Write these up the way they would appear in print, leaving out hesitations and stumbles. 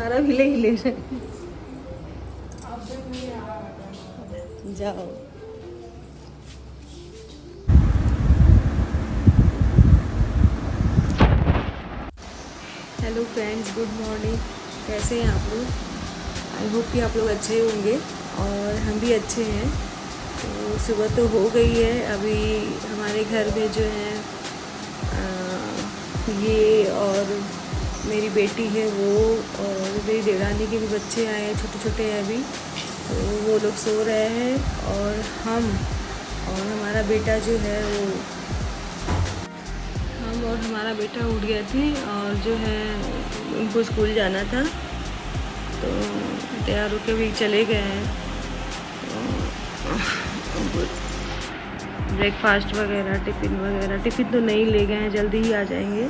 हमारा भी ले ही ले रहे जाओ। Hello friends, good morning. कैसे हैं आप लोग? आई होप कि आप लोग अच्छे होंगे और हम भी अच्छे हैं। तो सुबह तो हो गई है। अभी हमारे घर में जो है ये और मेरी बेटी है वो, और मेरी देवरानी के भी बच्चे आए हैं, छोटे छोटे हैं अभी। तो वो लोग सो रहे हैं और हम और हमारा बेटा जो है और हमारा बेटा उठ गए थे और जो है उनको स्कूल जाना था, तो तैयार होकर भी चले गए हैं। ब्रेकफास्ट वगैरह टिफ़िन तो नहीं ले गए हैं, जल्दी ही आ जाएंगे।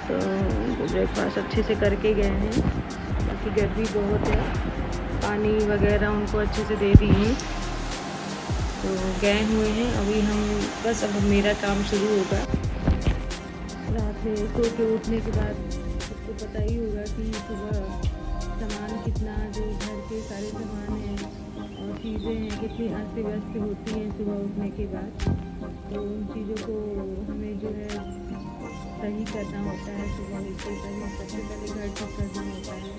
तो ब्रेकफास्ट अच्छे से करके गए हैं, बाकी गर्मी बहुत है। पानी वगैरह उनको अच्छे से दे दिए हैं, तो गए हुए हैं। अभी हम बस अब मेरा काम शुरू होगा। रात में सो के उठने के बाद सबको पता ही होगा कि सुबह सामान कितना, जो घर के सारे सामान हैं और चीज़ें हैं कितनी अस्त व्यस्त होती हैं सुबह उठने के बाद। तो उन चीज़ों को हमें जो है सही करना होता है। सुबह उठते पहले सबसे पहले घर ठीक करना होता है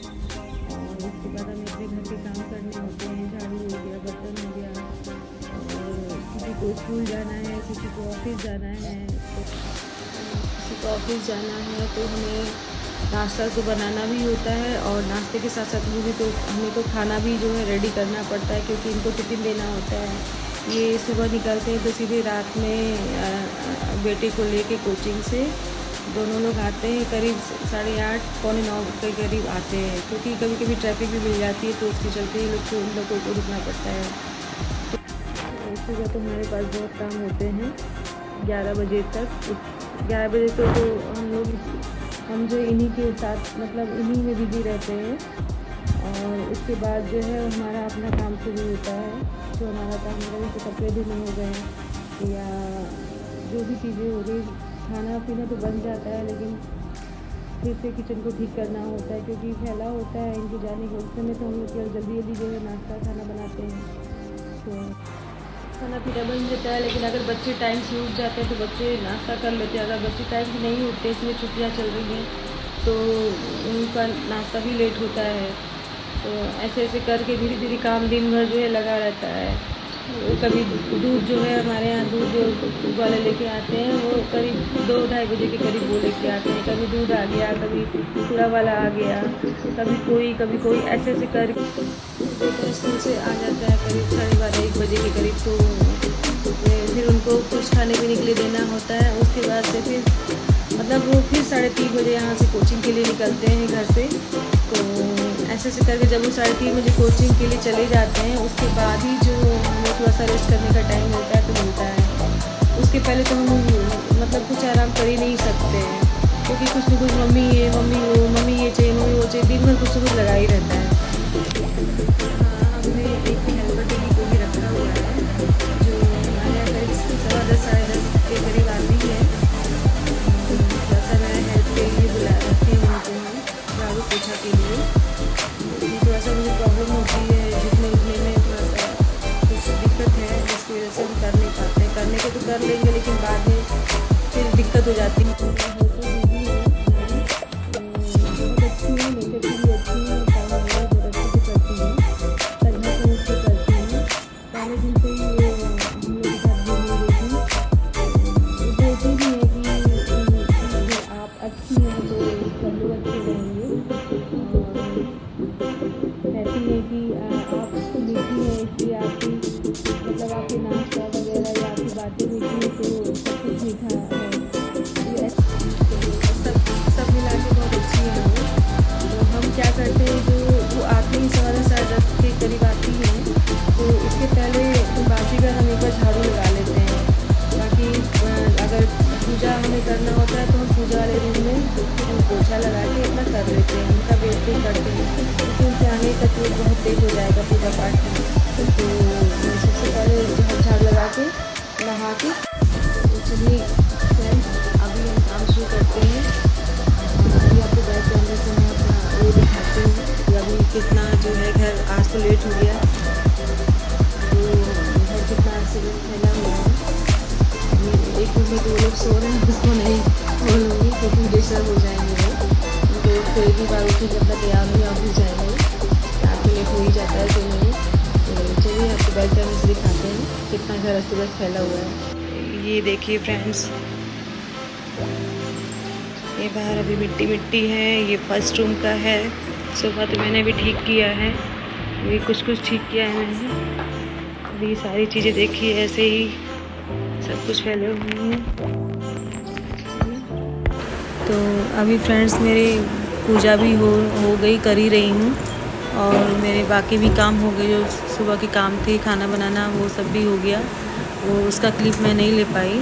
और उसके बाद हमें अपने घर के काम करने होते हैं। झाड़ू हो गया, बर्तन हो गया, और किसी को स्कूल जाना है, किसी को ऑफिस जाना है। तो ऑफिस जाना है तो हमें नाश्ता तो बनाना भी होता है, और नाश्ते के साथ साथ हमें तो खाना भी जो है रेडी करना पड़ता है, क्योंकि इनको टिफ़िन देना होता है। ये सुबह निकलते हैं तो सीधे रात में बेटे को लेके कोचिंग से दोनों लोग आते हैं, करीब 8:30 पौने 9 के करीब आते हैं, क्योंकि कभी कभी ट्रैफिक भी मिल जाती है, तो उसके चलते उन लोगों को रुकना पड़ता है। तो सुबह तो हमारे पास बहुत काम होते हैं 11 बजे तक। 11 बजे तो हम जो इन्हीं के साथ मतलब इन्हीं में बिजी रहते हैं, और उसके बाद जो है हमारा अपना काम शुरू होता है। जो हमारा काम होगा, जैसे कपड़े धोने हो गए या जो भी चीज़ें हो गई, खाना पीना तो बन जाता है, लेकिन फिर से किचन को ठीक करना होता है, क्योंकि फैला होता है इनके जाने के उस समय। तो हम लोग जल्दी जो है नाश्ता खाना बनाते हैं, तो खाना पीना बन जाता है। लेकिन अगर बच्चे टाइम से उठ जाते हैं तो बच्चे नाश्ता कर लेते हैं। अगर बच्चे टाइम से नहीं उठते, इसमें छुट्टियां चल रही हैं, तो उनका नाश्ता भी लेट होता है। तो ऐसे करके धीरे धीरे काम दिन भर जो है लगा रहता है। कभी दूध जो है हमारे यहाँ दूध वाले लेके आते हैं, वो करीब 2-2:30 बजे के करीब वो लेके आते हैं। कभी दूध आ गया, कभी चूड़ा वाला आ गया, कभी कोई ऐसे कर स्कूल से आ जाता है करीब 12:30-1 बजे के करीब। तो फिर उनको कुछ खाने पीने के लिए देना होता है। उसके बाद से फिर मतलब वो फिर 3:30 बजे यहाँ से कोचिंग के लिए निकलते हैं घर से। तो ऐसे करके जब वो 3:30 बजे कोचिंग के लिए चले जाते हैं, उसके बाद ही जो हमें थोड़ा सा रेस्ट करने का टाइम होता है तो मिलता है। उसके पहले तो हम मतलब कुछ आराम कर ही नहीं सकते हैं, क्योंकि कुछ न कुछ मम्मी ये चाहिए, मम्मी वो चाहिए, दिन भर कुछ न कुछ लगा ही रहता है। हमने एक हेल्पर डेली को भी रखा हुआ है, जो हमारे यहाँ करीब 10:15 के करीब आती है। थोड़ा सा मैं हेल्प के लिए बुला रखे हैं उनको, हम झाड़ू पोछा के लिए। थोड़ा सा मुझे प्रॉब्लम होती है झुकने में, थोड़ा सा कुछ दिक्कत है, जिसकी वजह से हम कर नहीं पाते हैं। करने को तो कर लेंगे, लेकिन बाद में फिर दिक्कत हो जाती है। बहुत अच्छी है, नेचर की भी अच्छी है, काम वगैरह बहुत अच्छे से करती है, करना तो उससे करती है। पहले दिन से ही वो हम लोग के साथ घूम रही थी। वो बोलती भी है कि आप अच्छी हैं तो सब लोग अच्छे रहेंगे, और कहती है कि आप तो मीठी हैं, इसलिए आपकी मतलब आपके नाश्ता वगैरह या आपकी बातें मीठी हैं, तो सब कुछ मीठा है। ये डिस्टर्ब हो जाएंगे वो, तो फिर भी बार उठेंगे अपना तैयार हो या घुस जाएंगे, रात को लेट हो ही जाता है सोने में। तो चलिए आपको बैक कैमरे से दिखाते हैं कितना घर अस्त व्यस्त फैला हुआ है। ये देखिए फ्रेंड्स, ये बाहर अभी मिट्टी मिट्टी है। ये फर्स्ट रूम का है। सोफा तो मैंने भी ठीक किया है, ये कुछ ठीक किया है मैंने। अभी सारी चीज़ें देखिए ऐसे ही सब कुछ फैले हुए हैं। तो अभी फ्रेंड्स मेरे पूजा भी हो गई, कर ही रही हूँ, और मेरे बाकी भी काम हो गए, जो सुबह के काम थे खाना बनाना वो सब भी हो गया। वो उसका क्लिप मैं नहीं ले पाई,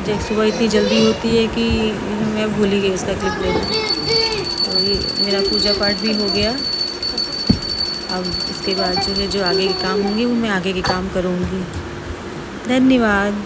जब सुबह इतनी जल्दी होती है कि मैं भूल ही गई उसका क्लिप लेना। तो ये मेरा पूजा पाठ भी हो गया। अब इसके बाद जो है जो आगे के काम होंगे वो मैं आगे के काम करूँगी। धन्यवाद।